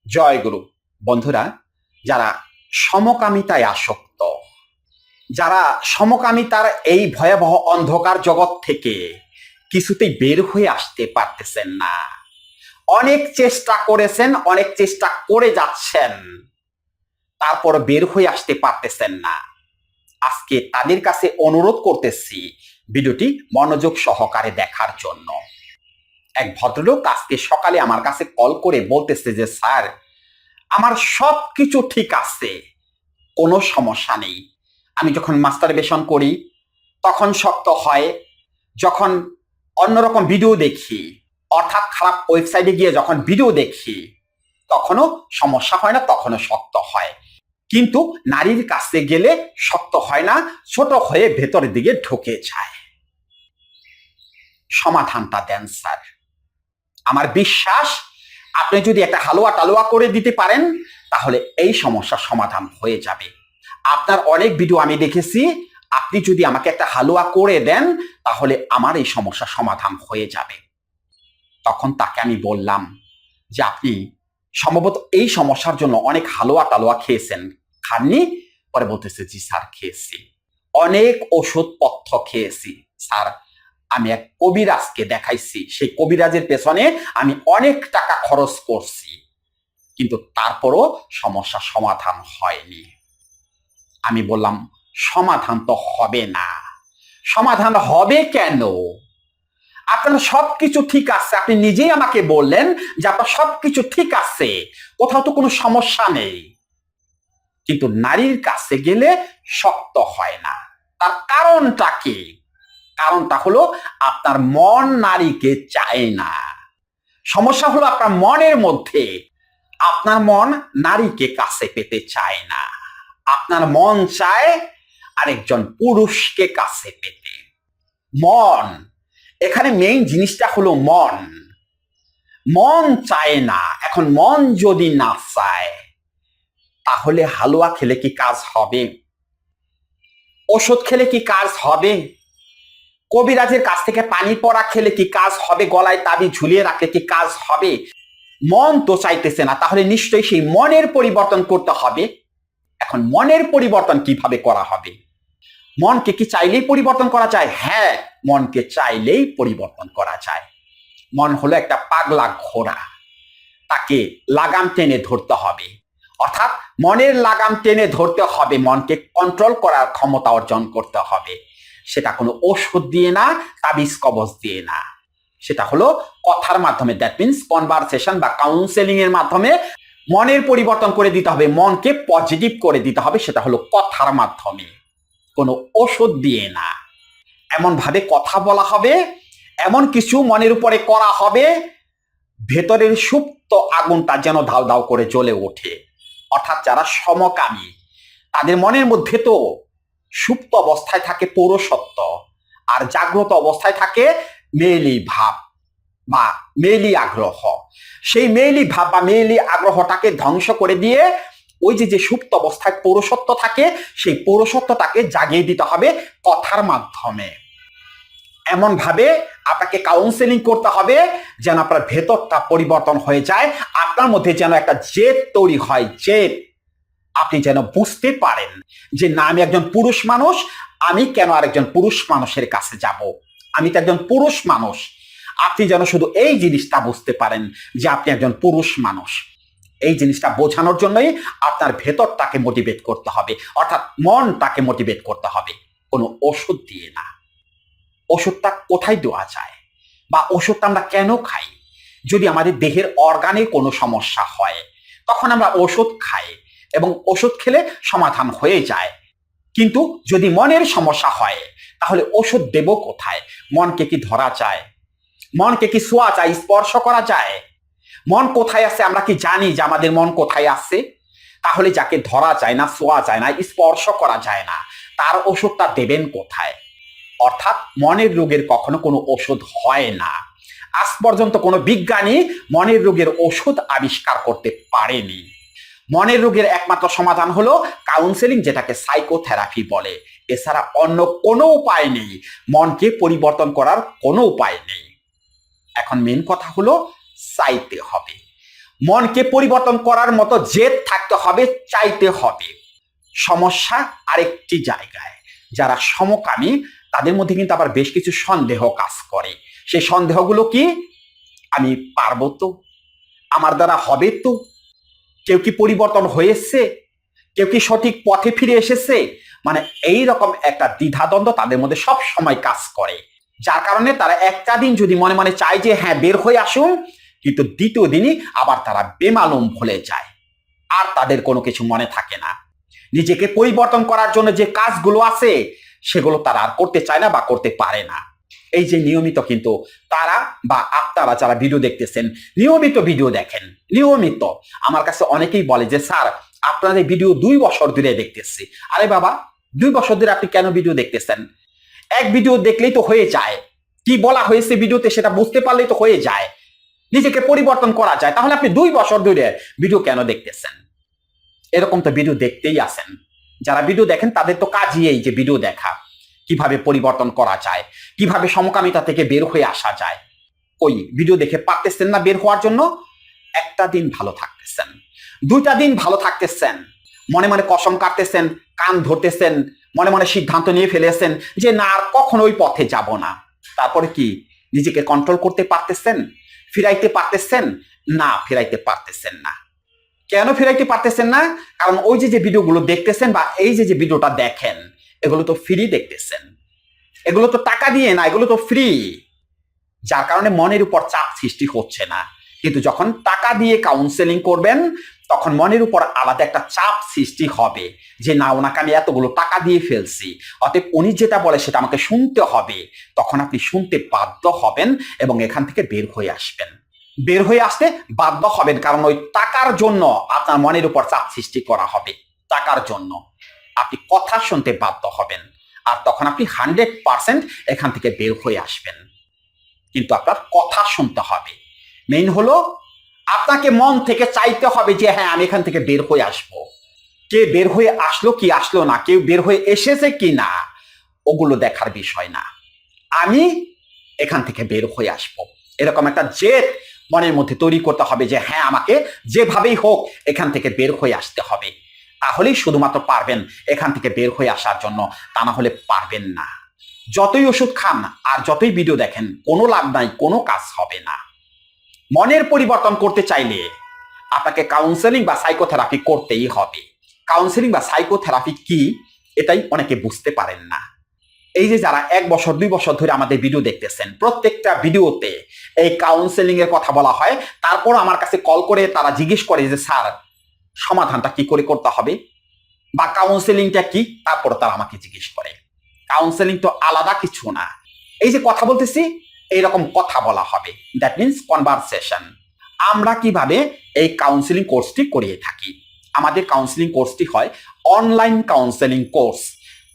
জয়গুরু। বন্ধুরা, যারা সমকামিতায় আসক্ত, যারা সমকামিতার এই ভয়াবহ অন্ধকার জগৎ থেকে কিছুতেই বের হয়ে আসতে পারতেছেন না, অনেক চেষ্টা করেছেন, অনেক চেষ্টা করে যাচ্ছেন, তারপর বের হয়ে আসতে পারতেছেন না, আজকে তাদের কাছে অনুরোধ করতেছি ভিডিওটি মনোযোগ সহকারে দেখার জন্য। এক ভদ্রলোক আজকে সকালে আমার কাছে কল করে বলতেছে যে, স্যার, আমার সব কিছু ঠিক আছে, কোনো সমস্যা নেই। আমি যখন মাস্টারবেশন করি তখন শক্ত হয়, যখন অন্যরকম ভিডিও দেখি, অর্থাৎ খারাপ ওয়েবসাইটে গিয়ে যখন ভিডিও দেখি তখনও সমস্যা হয় না, তখনও শক্ত হয়। কিন্তু নারীর কাছে গেলে শক্ত হয় না, ছোট হয়ে ভেতরের দিকে ঢুকে যায়। সমাধানটা দেন স্যার। আমার বিশ্বাস আপনি যদি একটা হালুয়া টালুয়া করে দিতে পারেন তাহলে এই সমস্যার সমাধান হয়ে যাবে। আপনার অনেক ভিডিও আমি দেখেছি, আপনি যদি আমাকে একটা হালুয়া করে দেন তাহলে আমার এই সমস্যার সমাধান হয়ে যাবে। তখন তাকে আমি বললাম যে, আপনি সম্ভবত এই সমস্যার জন্য অনেক হালুয়া টালুয়া খেয়েছেন, খাননি? পরে বলতেছে, জি স্যার, খেয়েছি, অনেক ওষুধপত্র খেয়েছি স্যার। আমি এক কবিরাজকে দেখাইছি, সেই কবিরাজের পেছনে আমি অনেক টাকা খরচ করছি, কিন্তু তারপরও সমস্যা সমাধান হয়নি। আমি বললাম, সমাধান তো হবে না। সমাধান হবে কেন? আপনার সবকিছু ঠিক আছে, আপনি নিজেই আমাকে বললেন যে আপনার সবকিছু ঠিক আছে, কোথাও তো কোনো সমস্যা নেই, কিন্তু নারীর কাছে গেলে শক্ত হয় না। তার কারণটা কি? কারণটা হলো আপনার মন নারীকে চায় না। সমস্যা হলো আপনার মনের মধ্যে। আপনার মন নারীকে কাছে পেতে চায় না, আপনার মন চায় আরেকজন পুরুষকে কাছে পেতে। মন, এখানে মেইন জিনিসটা হলো মন। মন চায় না। এখন মন যদি না চায় তাহলে হালুয়া খেলে কি কাজ হবে? ওষুধ খেলে কি কাজ হবে? কবিরাজের কাছ থেকে পানি পড়া খেলে কি কাজ হবে? গলায় তাবি ঝুলিয়ে রাখলে কি কাজ হবে? মন তো চাইতেছে না, তাহলে নিশ্চয়ই সেই মনের পরিবর্তন করতে হবে। এখন মনের পরিবর্তন কিভাবে করা হবে? মনকে কি চাইলেই পরিবর্তন করা যায়? হ্যাঁ, মনকে চাইলেই পরিবর্তন করা যায়। মন হলো একটা পাগলা ঘোড়া, তাকে লাগাম টেনে ধরতে হবে। অর্থাৎ মনের লাগাম টেনে ধরতে হবে, মনকে কন্ট্রোল করার ক্ষমতা অর্জন করতে হবে। সেটা কোনো ওষুধ দিয়ে না, তাবিজ কবজ দিয়ে না, সেটা হলো কথার মাধ্যমে। দ্যাট মিনস কনভারসেশন বা কাউন্সেলিং এর মাধ্যমে মনের পরিবর্তন করে দিতে হবে, মনকে পজিটিভ করে দিতে হবে, সেটা হলো কথার মাধ্যমে, কোনো ওষুধ দিয়ে না। এমন ভাবে কথা বলা হবে, এমন কিছু মনের উপরে করা হবে, ভেতরের সুপ্ত আগুনটা যেন ধাউ ধাউ করে জ্বলে ওঠে। অর্থাৎ যারা সমকামী তাদের মনের মধ্যে তো সুপ্ত অবস্থায় থাকে পৌরসত্ব, আর জাগ্রত অবস্থায় থাকে মেয়েলি ভাব বা মেয়েলি আগ্রহ। সেই মেয়েলি ভাব বা মেয়েলি আগ্রহটাকে ধ্বংস করে দিয়ে ওই যে সুপ্ত অবস্থায় পৌরসত্ব থাকে, সেই পৌরসত্বটাকে জাগিয়ে দিতে হবে কথার মাধ্যমে। এমন ভাবে আপনাকে কাউন্সেলিং করতে হবে যেন আপনার ভেতরটা পরিবর্তন হয়ে যায়, আপনার মধ্যে যেন একটা জেদ তৈরি হয়, জেদ। আপনি যেন বুঝতে পারেন যে না, আমি একজন পুরুষ মানুষ, আমি কেন আরেকজন পুরুষ মানুষের কাছে যাব? আমি তো একজন পুরুষ মানুষ। আপনি যেন শুধু এই জিনিসটা বুঝতে পারেন যে আপনি একজন পুরুষ মানুষ। এই জিনিসটা বোঝানোর জন্যই আপনার ভেতরটাকে মোটিভেট করতে হবে, অর্থাৎ মনটাকে মোটিভেট করতে হবে, কোনো ওষুধ দিয়ে না। ওষুধটা কোথায় দেওয়া যায় বা ওষুধটা আমরা কেন খাই? যদি আমাদের দেহের অর্গানে কোনো সমস্যা হয় তখন আমরা ওষুধ খাই এবং ওষুধ খেলে সমাধান হয়ে যায়। কিন্তু যদি মনের সমস্যা হয় তাহলে ওষুধ দেব কোথায়? মনকে কি ধরা যায়? মনকে কি ছোঁয়া যায়, স্পর্শ করা যায়? মন কোথায় আছে আমরা কি জানি যে আমাদের মন কোথায় আছে? তাহলে যাকে ধরা যায় না, ছোঁয়া যায় না, স্পর্শ করা যায় না, তার ওষুধটা দেবেন কোথায়? অর্থাৎ মনের রোগের কখনো কোনো ওষুধ হয় না। আজ পর্যন্ত কোনো বিজ্ঞানী মনের রোগের ওষুধ আবিষ্কার করতে পারেনি। মনের রোগের একমাত্র সমাধান হলো কাউন্সেলিং, যেটাকে সাইকোথেরাপি বলে। এছাড়া অন্য কোনো উপায় নেই, মনকে পরিবর্তন করার কোনো উপায় নেই। এখন মেন কথা হলো চাইতে হবে। মনকে পরিবর্তন করার মতো জেদ থাকতে হবে, চাইতে হবে। সমস্যা আরেকটি জায়গায়, যারা সমকামী তাদের মধ্যে কিন্তু আবার বেশ কিছু সন্দেহ কাজ করে। সেই সন্দেহগুলো কি? আমি পারবো তো? আমার দ্বারা হবে তো? কেউ কি পরিবর্তন হয়েছে? কেউ কি সঠিক পথে ফিরে এসেছে? মানে এই রকম একটা দ্বিধাদ্বন্দ্ব তাদের মধ্যে সব সময় কাজ করে, যার কারণে তারা একটা দিন যদি মনে মনে চায় যে হ্যাঁ বের হয়ে আসুন, কিন্তু দ্বিতীয় দিনই আবার তারা বেমালুম ভুলে যায়, আর তাদের কোনো কিছু মনে থাকে না। নিজেকে পরিবর্তন করার জন্য যে কাজগুলো আছে সেগুলো তারা আর করতে চায় না বা করতে পারে না। এই যে নিয়মিত কিন্তু তারা বা আপনারা যারা ভিডিও দেখতেছেন, নিয়মিত ভিডিও দেখেন, নিয়মিত আমার কাছে অনেকেই বলে যে স্যার আপনাদের ভিডিও 2 বছর ধরে দেখতেছি। আরে বাবা, 2 বছর ধরে আপনি কেন ভিডিও দেখতেছেন? এক ভিডিও দেখলেই তো হয়ে যায়, কি বলা হয়েছে ভিডিওতে সেটা বুঝতে পারলেই তো হয়ে যায়, নিজেকে পরিবর্তন করা যায়। তাহলে আপনি 2 বছর ধরে ভিডিও কেন দেখতেছেন? এরকম তো ভিডিও দেখতেই আছেন। যারা ভিডিও দেখেন তাদের তো কাজই এই যে ভিডিও দেখা, কিভাবে পরিবর্তন করা যায়, কিভাবে সমকামিতা থেকে বের হয়ে আসা যায়। ওই ভিডিও দেখে পারতেছেন না বের হওয়ার জন্য? একটা দিন ভালো থাকতেছেন, 2টা দিন ভালো থাকতেছেন, মনে মনে কসম কাটতেছেন, কান ধরতেছেন, মনে মনে সিদ্ধান্ত নিয়ে ফেলেছেন যে না আর কখনো ওই পথে যাব না। তারপরে কি নিজেকে কন্ট্রোল করতে পারতেছেন? ফিরাইতে পারতেছেন? না, ফিরাইতে পারতেছেন না। কেন ফিরাইতে পারতেছেন না? কারণ ওই যে ভিডিওগুলো দেখতেছেন বা এই যে ভিডিওটা দেখেন, এগুলো তো ফ্রি দেখতেছেন, এগুলো তো টাকা দিয়ে না, এগুলো তো ফ্রি, যার কারণে মনের উপর চাপ সৃষ্টি হচ্ছে না। কিন্তু যখন টাকা দিয়ে কাউন্সেলিং করবেন তখন মনের উপর আলাদা একটা চাপ সৃষ্টি হবে যে না, ওনাকে আমি এতগুলো টাকা দিয়ে ফেলছি, অতএব উনি যেটা বলে সেটা আমাকে শুনতে হবে। তখন আপনি শুনতে বাধ্য হবেন এবং এখান থেকে বের হয়ে আসবেন। বের হয়ে আসতে বাধ্য হবেন, কারণ ওই টাকার জন্য আপনার মনের উপর চাপ সৃষ্টি করা হবে। টাকার জন্য আপনি কথা শুনতে বাধ্য হবেন, আর তখন আপনি 100% এখান থেকে বের হয়ে আসবেন। কিন্তু আপনার কথা শুনতে হবে। মেইন হলো আপনাকে মন থেকে চাইতে হবে যে হ্যাঁ আমি এখান থেকে বের হয়ে আসব। কে বের হয়ে আসলো কি আসলো না, কেউ বের হয়ে এসেছে কি না, ওগুলো দেখার বিষয় না। আমি এখান থেকে বের হয়ে আসব, এরকম একটা জেদ মনের মধ্যে তৈরি করতে হবে যে হ্যাঁ আমাকে যেভাবেই হোক এখান থেকে বের হয়ে আসতে হবে। তাহলেই শুধুমাত্র পারবেন এখান থেকে বের হয়ে আসার জন্য, তা না হলে পারবেন না। যতই ওষুধ খান আর যতই ভিডিও দেখেন, কোনো লাভ নাই, কোনো কাজ হবে না। মনের পরিবর্তন করতে চাইলে আপনাকে কাউন্সেলিং বা সাইকোথেরাপি করতেই হবে। কাউন্সেলিং বা সাইকোথেরাপি কি, এটাই অনেকে বুঝতে পারেন না। এই যে যারা 1 বছর 2 বছর ধরে আমাদের ভিডিও দেখতেছেন, প্রত্যেকটা ভিডিওতে এই কাউন্সেলিং এর কথা বলা হয়। তারপর আমার কাছে কল করে তারা জিজ্ঞেস করে যে স্যার সমাধানটা কি করে করতে হবে বা কাউন্সেলিংটা কি, তারপর তারা আমাকে জিজ্ঞেস করে। কাউন্সেলিং তো আলাদা কিছু না, এই যে কথা বলতেছি এইরকম কথা বলা হবে, দ্যাট মিনস কনভারসেশন। আমরা কিভাবে এই কাউন্সেলিং কোর্সটি করিয়ে থাকি? আমাদের কাউন্সেলিং কোর্সটি হয় অনলাইন কাউন্সেলিং কোর্স।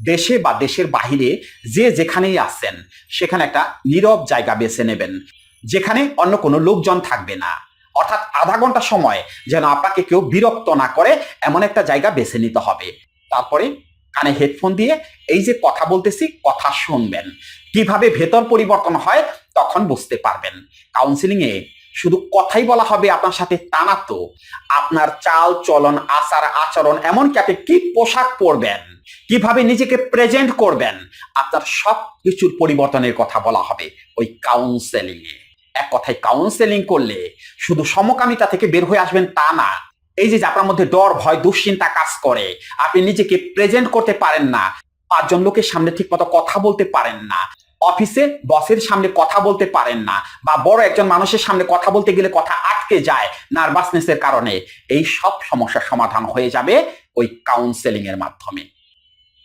দেশে বা দেশের বাহিরে যে যেখানেই আছেন সেখানে একটা নীরব জায়গা বেছে নেবেন, যেখানে অন্য কোনো লোকজন থাকবে না, অর্থাৎ আধা ঘন্টা সময় যেন আপনাকে কেউ বিরক্ত না করে এমন একটা জায়গা বেছে নিতে হবে। তারপরে কানে হেডফোন দিয়ে এই যে কথা বলতেছি কথা শুনবেন, কিভাবে ভেতর পরিবর্তন হয় তখন বুঝতে পারবেন। কাউন্সিলিং এ শুধু কথাই বলা হবে আপনার সাথে তা না তো, আপনার চাল চলন আচার আচরণ, এমনকি আপনি কি পোশাক পরবেন, কিভাবে নিজেকে প্রেজেন্ট করবেন, আপনার সব কিছুর পরিবর্তনের কথা বলা হবে ওই কাউন্সেলিং এ। এক কথায় কাউন্সেলিং করলে শুধু সমকামিতা থেকে বের হয়ে আসবেন তা না, এই যে আপনার মধ্যে ডর ভয় দুশ্চিন্তা কাজ করে, আপনি নিজেকে প্রেজেন্ট করতে পারেন না, 5 জন লোকের সামনে ঠিক মতো কথা বলতে পারেন না, অফিসে বসের সামনে কথা বলতে পারেন না, বা বড় একজন মানুষের সামনে কথা বলতে গেলে কথা আটকে যায় নার্ভাসনেসের কারণে, এই সব সমস্যার সমাধান হয়ে যাবে ওই কাউন্সেলিং এর মাধ্যমে।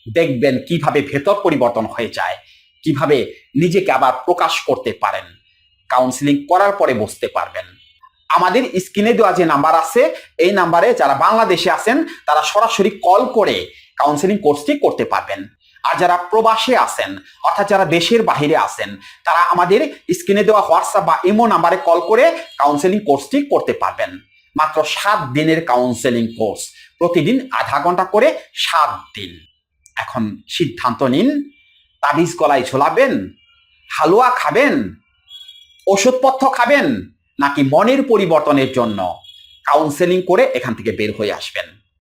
দেখবেন কিভাবে ভেতর পরিবর্তন হয়ে যায়, কিভাবে নিজেকে আবার প্রকাশ করতে পারেন। কাউন্সেলিং করার পরে বুঝতে পারবেন। আমাদের স্ক্রিনে দেওয়া যে নাম্বার আছে এই নাম্বারে যারা বাংলাদেশে আছেন তারা সরাসরি কল করে কাউন্সেলিং কোর্সটি করতে পারবেন। আর যারা প্রবাসে আছেন অর্থাৎ যারা দেশের বাহিরে আছেন তারা আমাদের স্ক্রিনে দেওয়া হোয়াটসঅ্যাপ বা ইমো নাম্বারে কল করে কাউন্সেলিং কোর্সটি করতে পারবেন। মাত্র 7 দিনের কাউন্সেলিং কোর্স, প্রতিদিন আধা ঘন্টা করে 7 দিন। এখন সিদ্ধান্ত নিন, তাবিজ গলায় ঝোলাবেন, হালুয়া খাবেন, ওষুধপথ্য খাবেন, নাকি মনের পরিবর্তনের জন্য কাউন্সেলিং করে এখান থেকে বের হয়ে আসবেন।